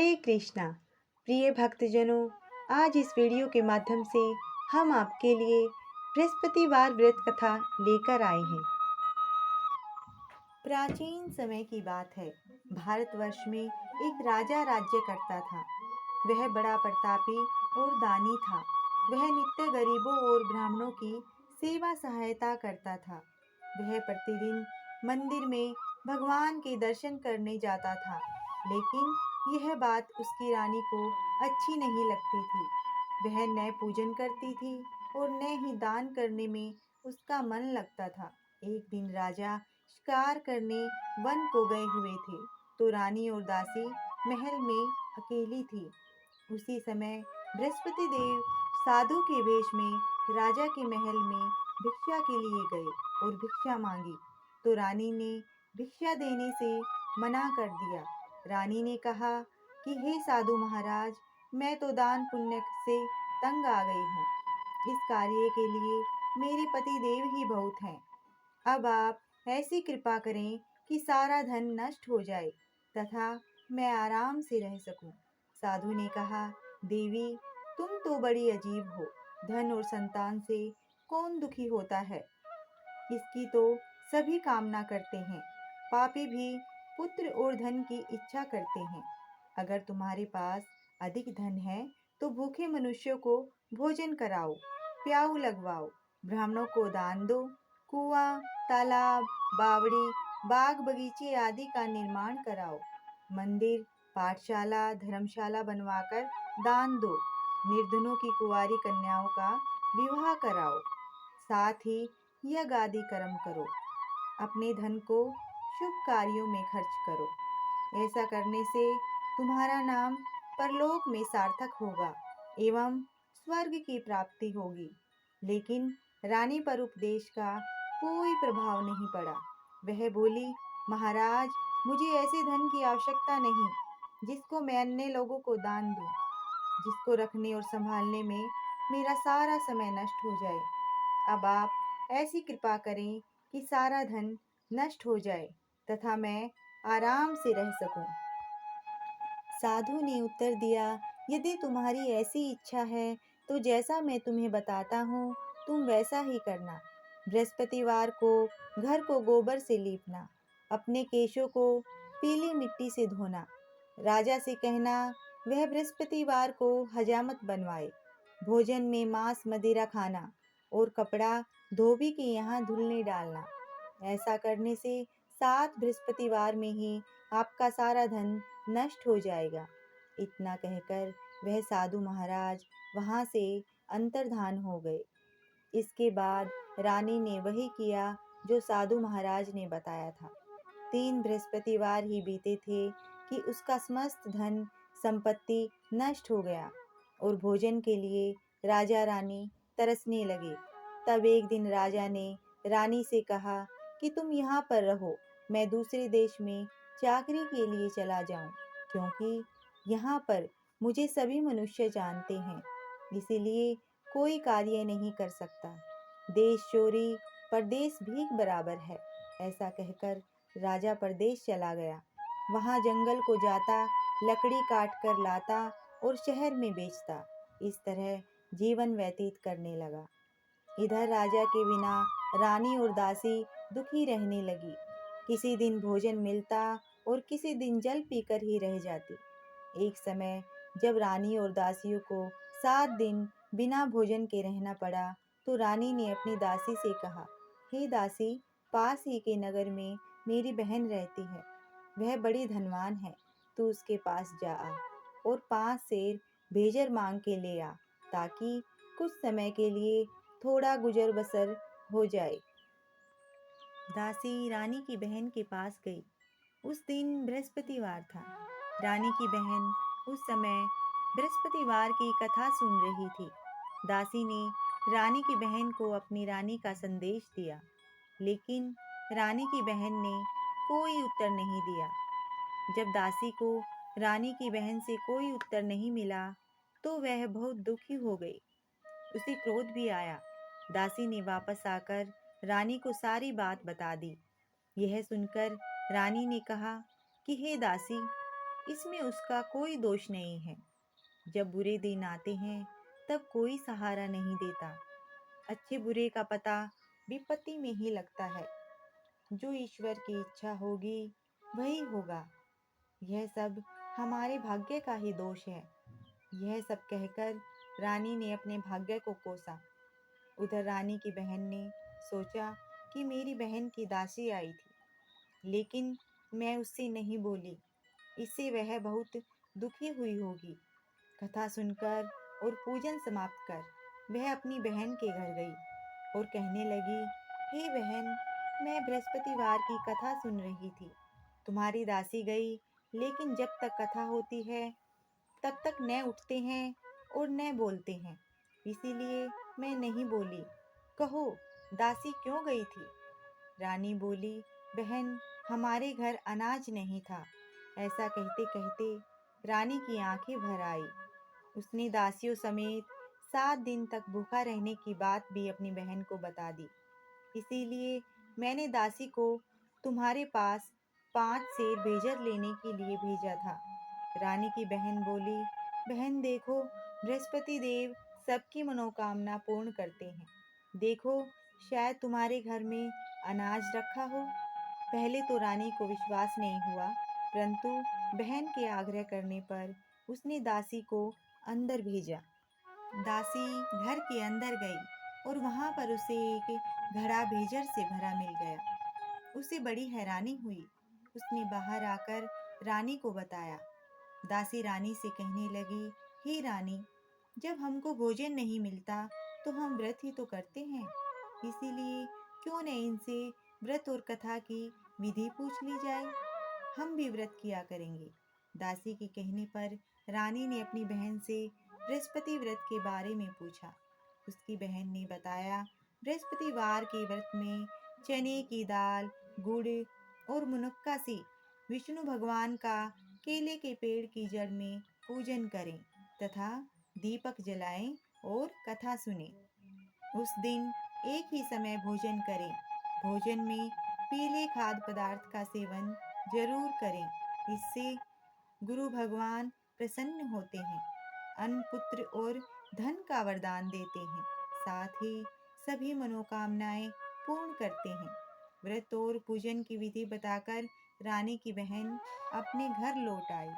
हरे कृष्णा। प्रिय भक्तजनों, आज इस वीडियो के माध्यम से हम आपके लिए बृहस्पतिवार व्रत कथा लेकर आए हैं। प्राचीन समय की बात है। भारतवर्ष में एक राजा राज्य करता था। वह बड़ा प्रतापी और दानी था। वह नित्य गरीबों और ब्राह्मणों की सेवा सहायता करता था। वह प्रतिदिन मंदिर में भगवान के दर्शन करने जाता था, लेकिन यह बात उसकी रानी को अच्छी नहीं लगती थी। वह न पूजन करती थी और न ही दान करने में उसका मन लगता था। एक दिन राजा शिकार करने वन को गए हुए थे, तो रानी और दासी महल में अकेली थी। उसी समय बृहस्पति देव साधु के वेश में राजा के महल में भिक्षा के लिए गए और भिक्षा मांगी, तो रानी ने भिक्षा देने से मना कर दिया। रानी ने कहा कि हे साधु महाराज, मैं तो दान पुण्य से तंग आ गई हूँ। इस कार्य के लिए मेरे पति देव ही बहुत हैं। अब आप ऐसी कृपा करें कि सारा धन नष्ट हो जाए तथा मैं आराम से रह सकूं। साधु ने कहा, देवी, तुम तो बड़ी अजीब हो। धन और संतान से कौन दुखी होता है? इसकी तो सभी कामना करते हैं। पापी भी पुत्र और धन की इच्छा करते हैं। अगर तुम्हारे पास अधिक धन है तो भूखे मनुष्यों को भोजन कराओ, प्याऊ लगवाओ, ब्राह्मणों को दान दो, कुआं, तालाब, बावड़ी, बाग बगीचे आदि का निर्माण कराओ, मंदिर, पाठशाला, धर्मशाला बनवाकर दान दो, निर्धनों की कुंवारी कन्याओं का विवाह कराओ, साथ ही यज्ञ आदि कर्म करो। अपने धन को शुभ कार्यों में खर्च करो। ऐसा करने से तुम्हारा नाम परलोक में सार्थक होगा एवं स्वर्ग की प्राप्ति होगी। लेकिन रानी पर उपदेश का कोई प्रभाव नहीं पड़ा। वह बोली, महाराज, मुझे ऐसे धन की आवश्यकता नहीं जिसको मैं अन्य लोगों को दान दूं, जिसको रखने और संभालने में मेरा सारा समय नष्ट हो जाए। अब आप ऐसी कृपा करें कि सारा धन नष्ट हो जाए तथा मैं आराम से रह सकूं। साधु ने उत्तर दिया, यदि तुम्हारी ऐसी इच्छा है तो जैसा मैं तुम्हें बताता हूँ तुम वैसा ही करना। बृहस्पतिवार को घर को गोबर से लीपना, अपने केशों को पीली मिट्टी से धोना, राजा से कहना वह बृहस्पतिवार को हजामत बनवाए, भोजन में मांस मदिरा खाना और कपड़ा धोबी के यहाँ धुलने डालना। ऐसा करने से 7 बृहस्पतिवार में ही आपका सारा धन नष्ट हो जाएगा। इतना कहकर वह साधु महाराज वहां से अंतर्धान हो गए। इसके बाद रानी ने वही किया जो साधु महाराज ने बताया था। 3 बृहस्पतिवार ही बीते थे कि उसका समस्त धन संपत्ति नष्ट हो गया और भोजन के लिए राजा रानी तरसने लगे। तब एक दिन राजा ने रानी से कहा कि तुम यहाँ पर रहो, मैं दूसरे देश में चाकरी के लिए चला जाऊं, क्योंकि यहाँ पर मुझे सभी मनुष्य जानते हैं, इसीलिए कोई कार्य नहीं कर सकता। देश चोरी परदेश भीख बराबर है। ऐसा कहकर राजा परदेश चला गया। वहाँ जंगल को जाता, लकड़ी काट कर लाता और शहर में बेचता। इस तरह जीवन व्यतीत करने लगा। इधर राजा के बिना रानी और दासी दुखी रहने लगी। किसी दिन भोजन मिलता और किसी दिन जल पीकर ही रह जाती। एक समय जब रानी और दासियों को 7 दिन बिना भोजन के रहना पड़ा, तो रानी ने अपनी दासी से कहा, हे दासी, पास ही के नगर में मेरी बहन रहती है। वह बड़ी धनवान है। तू उसके पास जा आ और 5 सेर भेजर मांग के ले आ, ताकि कुछ समय के लिए थोड़ा गुजर बसर हो जाए। दासी रानी की बहन के पास गई। उस दिन बृहस्पतिवार था। रानी की बहन उस समय बृहस्पतिवार की कथा सुन रही थी। दासी ने रानी की बहन को अपनी रानी का संदेश दिया, लेकिन रानी की बहन ने कोई उत्तर नहीं दिया। जब दासी को रानी की बहन से कोई उत्तर नहीं मिला, तो वह बहुत दुखी हो गई। उसे क्रोध भी आया। दासी ने वापस आकर रानी को सारी बात बता दी। यह सुनकर रानी ने कहा कि हे दासी, इसमें उसका कोई दोष नहीं है। जब बुरे दिन आते हैं तब कोई सहारा नहीं देता। अच्छे बुरे का पता विपत्ति में ही लगता है। जो ईश्वर की इच्छा होगी वही होगा। यह सब हमारे भाग्य का ही दोष है। यह सब कहकर रानी ने अपने भाग्य को कोसा। उधर रानी की बहन ने सोचा कि मेरी बहन की दासी आई थी, लेकिन मैं उससे नहीं बोली। इससे वह बहुत दुखी हुई होगी। कथा सुनकर और पूजन समाप्त कर वह अपनी बहन के घर गई और कहने लगी, हे बहन, मैं बृहस्पतिवार की कथा सुन रही थी। तुम्हारी दासी गई, लेकिन जब तक कथा होती है तब तक न उठते हैं और न बोलते हैं, इसीलिए मैं नहीं बोली। कहो, दासी क्यों गई थी? रानी बोली, बहन, हमारे घर अनाज नहीं था। ऐसा कहते कहते रानी की आंखें भर आई। उसने दासियों समेत 7 दिन तक भूखा रहने की बात भी अपनी बहन को बता दी। इसीलिए मैंने दासी को तुम्हारे पास 5 सेर भेजर लेने के लिए भेजा था। रानी की बहन बोली, बहन देखो, बृहस्पति देव सबकी मनोकामना पूर्ण करते हैं। देखो, शायद तुम्हारे घर में अनाज रखा हो। पहले तो रानी को विश्वास नहीं हुआ, परंतु बहन के आग्रह करने पर उसने दासी को अंदर भेजा। दासी घर के अंदर गई और वहां पर उसे एक घड़ा भेजर से भरा मिल गया। उसे बड़ी हैरानी हुई। उसने बाहर आकर रानी को बताया। दासी रानी से कहने लगी, हे रानी, जब हमको भोजन नहीं मिलता तो हम व्रत ही तो करते हैं। इसीलिए क्यों न इनसे व्रत और कथा की विधि पूछ ली जाए। हम भी व्रत किया करेंगे। दासी के कहने पर रानी ने अपनी बहन से बृहस्पति व्रत के बारे में पूछा। उसकी बहन ने बताया, बृहस्पतिवार के व्रत में चने की दाल, गुड़ और मुनक्का से विष्णु भगवान का केले के पेड़ की जड़ में पूजन करें तथा दीपक जलाएं और कथा सुने। उस दिन एक ही समय भोजन करें। भोजन में पीले खाद्य पदार्थ का सेवन जरूर करें। इससे गुरु भगवान प्रसन्न होते हैं, अन्न, पुत्र और धन का वरदान देते हैं, साथ ही सभी मनोकामनाएं पूर्ण करते हैं। व्रत और पूजन की विधि बताकर रानी की बहन अपने घर लौट आई।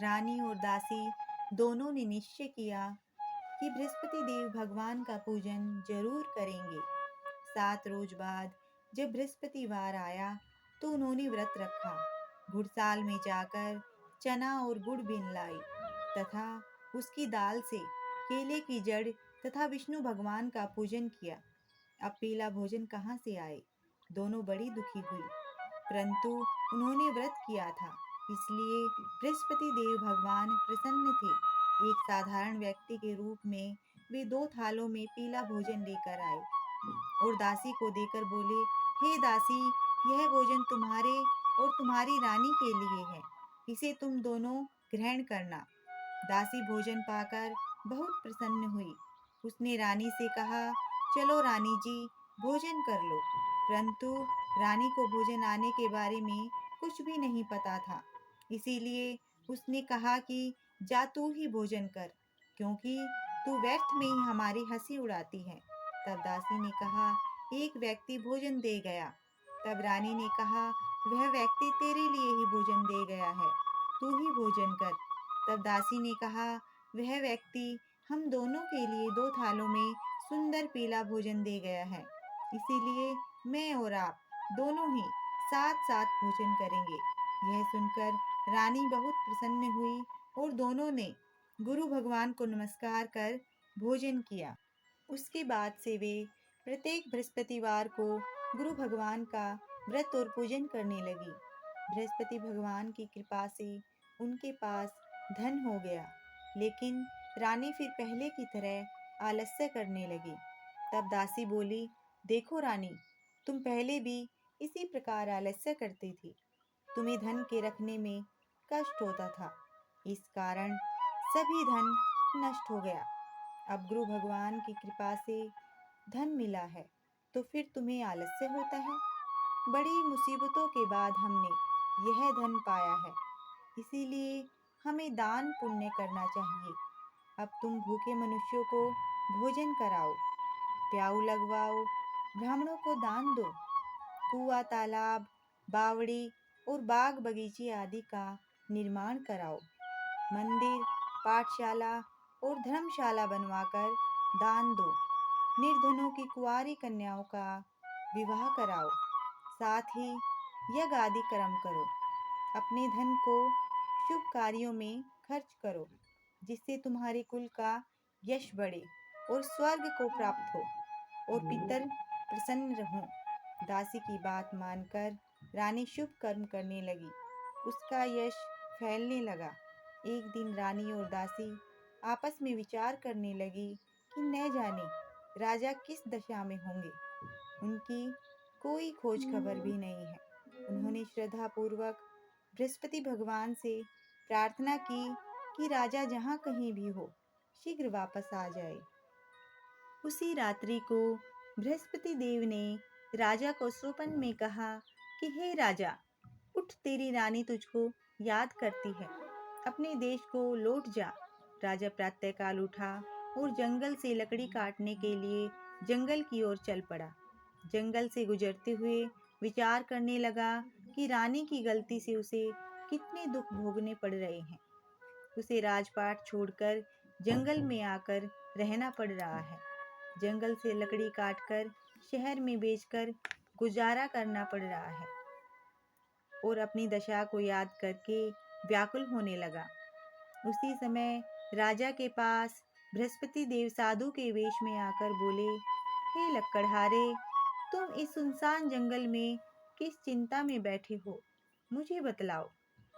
रानी और दासी दोनों ने निश्चय किया कि बृहस्पति देव भगवान का पूजन जरूर करेंगे। 7 रोज बाद जब बृहस्पतिवार आया तो उन्होंने व्रत रखा। घुड़साल में जाकर चना और गुड़ बीन लाई तथा उसकी दाल से केले की जड़ तथा विष्णु भगवान का पूजन किया। अब पीला भोजन कहाँ से आए? दोनों बड़ी दुखी हुई, परंतु उन्होंने व्रत किया था, इसलिए बृहस्पति देव भगवान प्रसन्न थे। एक साधारण व्यक्ति के रूप में वे 2 थालों में पीला भोजन लेकर आए और दासी को देकर बोले, हे दासी, यह भोजन तुम्हारे और तुम्हारी रानी के लिए है। इसे तुम दोनों ग्रहण करना। दासी भोजन पाकर बहुत प्रसन्न हुई। उसने रानी से कहा, चलो रानी जी, भोजन कर लो। परंतु रानी को भोजन आने के बारे में कुछ भी नहीं पता था, इसीलिए उसने कहा कि जा तू ही भोजन कर, क्योंकि तू व्यर्थ में ही हमारी हंसी उड़ाती है। तब दासी ने कहा, एक व्यक्ति भोजन दे गया। तब रानी ने कहा, वह व्यक्ति तेरे लिए ही भोजन दे गया है, तू ही भोजन कर। तब दासी ने कहा, वह व्यक्ति हम दोनों के लिए 2 थालों में सुंदर पीला भोजन दे गया है, इसीलिए मैं और आप दोनों ही साथ साथ भोजन करेंगे। यह सुनकर रानी बहुत प्रसन्न हुई और दोनों ने गुरु भगवान को नमस्कार कर भोजन किया। उसके बाद से वे प्रत्येक बृहस्पतिवार को गुरु भगवान का व्रत और पूजन करने लगी। बृहस्पति भगवान की कृपा से उनके पास धन हो गया, लेकिन रानी फिर पहले की तरह आलस्य करने लगी। तब दासी बोली, देखो रानी, तुम पहले भी इसी प्रकार आलस्य करती थी। तुम्हें धन के रखने में कष्ट होता था, इस कारण सभी धन नष्ट हो गया। अब गुरु भगवान की कृपा से धन मिला है, तो फिर तुम्हें आलस्य होता है। बड़ी मुसीबतों के बाद हमने यह धन पाया है। इसीलिए हमें दान पुण्य करना चाहिए। अब तुम भूखे मनुष्यों को भोजन कराओ, प्याऊ लगवाओ, ब्राह्मणों को दान दो, कुआं, तालाब, बावड़ी और बाग बगीचे आदि का निर्माण कराओ, मंदिर, पाठशाला और धर्मशाला बनवाकर दान दो, निर्धनों की कुंवारी कन्याओं का विवाह कराओ, साथ ही यज्ञ आदि कर्म करो। अपने धन को शुभ कार्यों में खर्च करो, जिससे तुम्हारे कुल का यश बढ़े और स्वर्ग को प्राप्त हो और पितर प्रसन्न हों। दासी की बात मानकर रानी शुभ कर्म करने लगी। उसका यश फैलने लगा। एक दिन रानी और दासी आपस में विचार करने लगी कि न जाने राजा किस दशा में होंगे। उनकी कोई खोज खबर भी नहीं है। उन्होंने श्रद्धापूर्वक बृहस्पति भगवान से प्रार्थना की कि राजा जहाँ कहीं भी हो शीघ्र वापस आ जाए। उसी रात्रि को बृहस्पति देव ने राजा को स्वप्न में कहा कि हे राजा, उठ, तेरी रानी तुझको याद करती है, अपने देश को लौट जा। राजा प्रातःकाल उठा और जंगल से लकड़ी काटने के लिए जंगल की ओर चल पड़ा। जंगल से गुजरते हुए विचार करने लगा कि रानी की गलती से उसे कितने दुख भोगने पड़ रहे हैं। उसे राजपाट छोड़कर जंगल में आकर रहना पड़ रहा है। जंगल से लकड़ी काटकर शहर में बेचकर गुजारा करना पड़ रहा है और अपनी दशा को याद करके व्याकुल होने लगा। उसी समय राजा के पास बृहस्पति देव साधु के वेश में आकर बोले, हे लक्कड़हारे, तुम इस सुनसान जंगल में किस चिंता में बैठे हो, मुझे बतलाओ।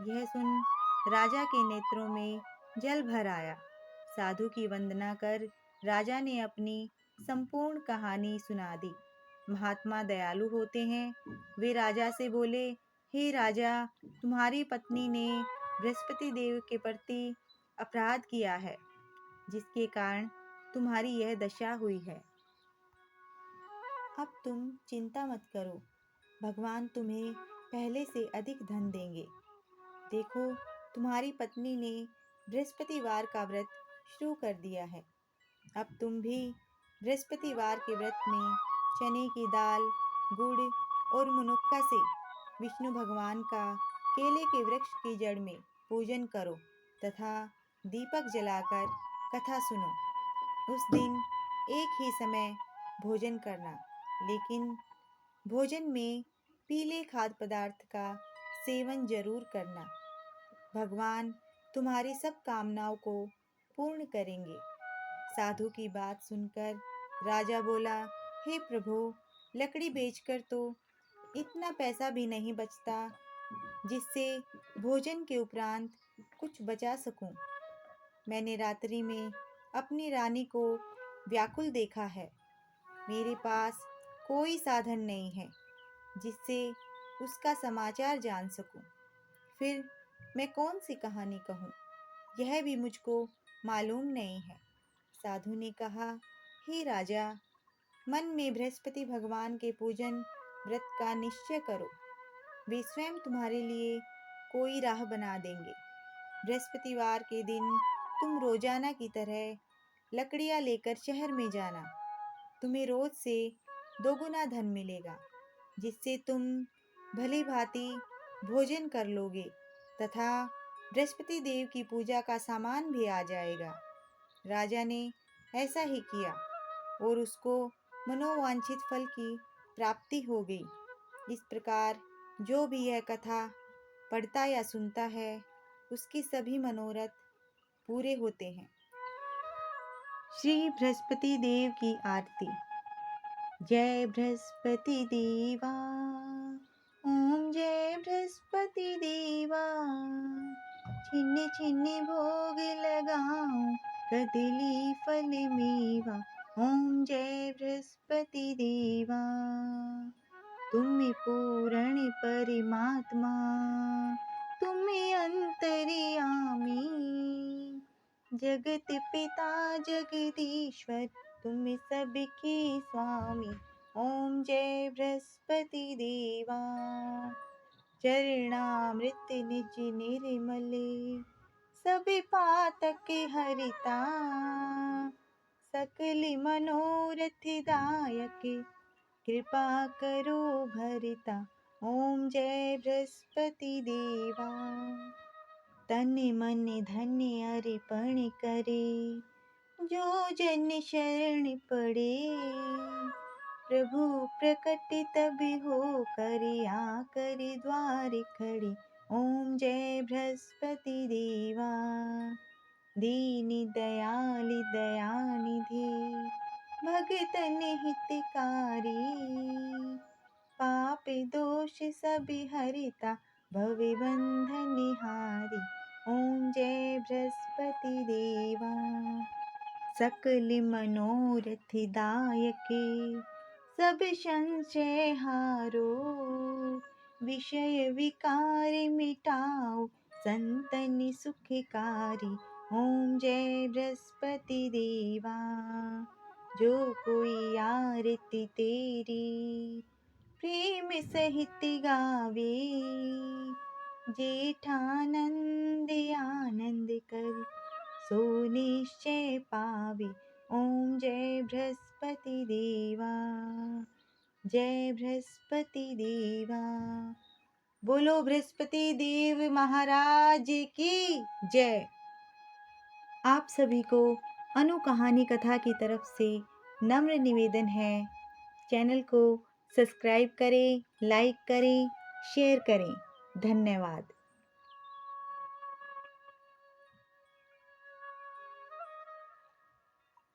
यह सुन राजा के नेत्रों में जल भर आया। साधु की वंदना कर राजा ने अपनी संपूर्ण कहानी सुना दी। महात्मा दयालु होते हैं। वे राजा से बोले, हे राजा, तुम्हारी पत्नी ने बृहस्पति देव के प्रति अपराध किया है, जिसके कारण तुम्हारी यह दशा हुई है। अब तुम चिंता मत करो, भगवान तुम्हें पहले से अधिक धन देंगे। देखो, तुम्हारी पत्नी ने बृहस्पतिवार का व्रत शुरू कर दिया है। अब तुम भी बृहस्पतिवार के व्रत में चने की दाल, गुड़ और मुनक्का से विष्णु भगवान का केले के वृक्ष की जड़ में पूजन करो तथा दीपक जलाकर कथा सुनो। उस दिन एक ही समय भोजन करना, लेकिन भोजन में पीले खाद्य पदार्थ का सेवन जरूर करना। भगवान तुम्हारी सब कामनाओं को पूर्ण करेंगे। साधु की बात सुनकर राजा बोला, हे प्रभु, लकड़ी बेचकर तो इतना पैसा भी नहीं बचता जिससे भोजन के उपरांत कुछ बचा सकूं। मैंने रात्रि में अपनी रानी को व्याकुल देखा है। मेरे पास कोई साधन नहीं है जिससे उसका समाचार जान सकूं। फिर मैं कौन सी कहानी कहूँ, यह भी मुझको मालूम नहीं है। साधु ने कहा, हे राजा, मन में बृहस्पति भगवान के पूजन व्रत का निश्चय करो। वे स्वयं तुम्हारे लिए कोई राह बना देंगे। बृहस्पतिवार के दिन तुम रोजाना की तरह लकड़ियाँ लेकर शहर में जाना। तुम्हें रोज से दोगुना धन मिलेगा, जिससे तुम भली भांति भोजन कर लोगे तथा बृहस्पति देव की पूजा का सामान भी आ जाएगा। राजा ने ऐसा ही किया और उसको मनोवांछित फल की प्राप्ति हो गई। इस प्रकार जो भी यह कथा पढ़ता या सुनता है, उसकी सभी मनोरथ पूरे होते हैं। श्री बृहस्पति देव की आरती। जय बृहस्पति देवा, ओम जय बृहस्पति देवा। छिन्न छिन्न भोग लगाऊं, कदली फल मेवा। ओम जय बृहस्पति देवा। तुम पूर्ण परमात्मा, तुम अंतर्यामी, जगत पिता जगदीश्वर, तुम सबके स्वामी। ओम जय बृहस्पति देवा। चरणामृत निज निर्मले, सभी पातक हरिता, सकल मनोरथ दायक, कृपा करो भरिता। ओम जय बृहस्पति देवा। तन मन धन अर्पण करे, जो जन शरण पड़े, प्रभु प्रकट तब हो कर, आकर द्वार खड़े। ओम जय बृहस्पति देवा। दीन दयाल दयानिधि, भगतन हितकारी, पाप दोष सब हरिता, भव बंधन हारी। ओम जय बृहस्पति देवा। सकल मनोरथ दायक, सब संशय हारो, विषय विकार मिटाओ, संतन सुखकारी। ओम जय बृहस्पति देवा। जो कोई आरती तेरी, प्रेम सहित गावे, जेठानंद आनंद कर, सो निश्चय पावे। ओम जय बृहस्पति देवा। जय बृहस्पति देवा। बोलो बृहस्पति देव महाराज की जय। आप सभी को अनु कहानी कथा की तरफ से नम्र निवेदन है, चैनल को सब्सक्राइब करें, लाइक करें, शेयर करें। धन्यवाद।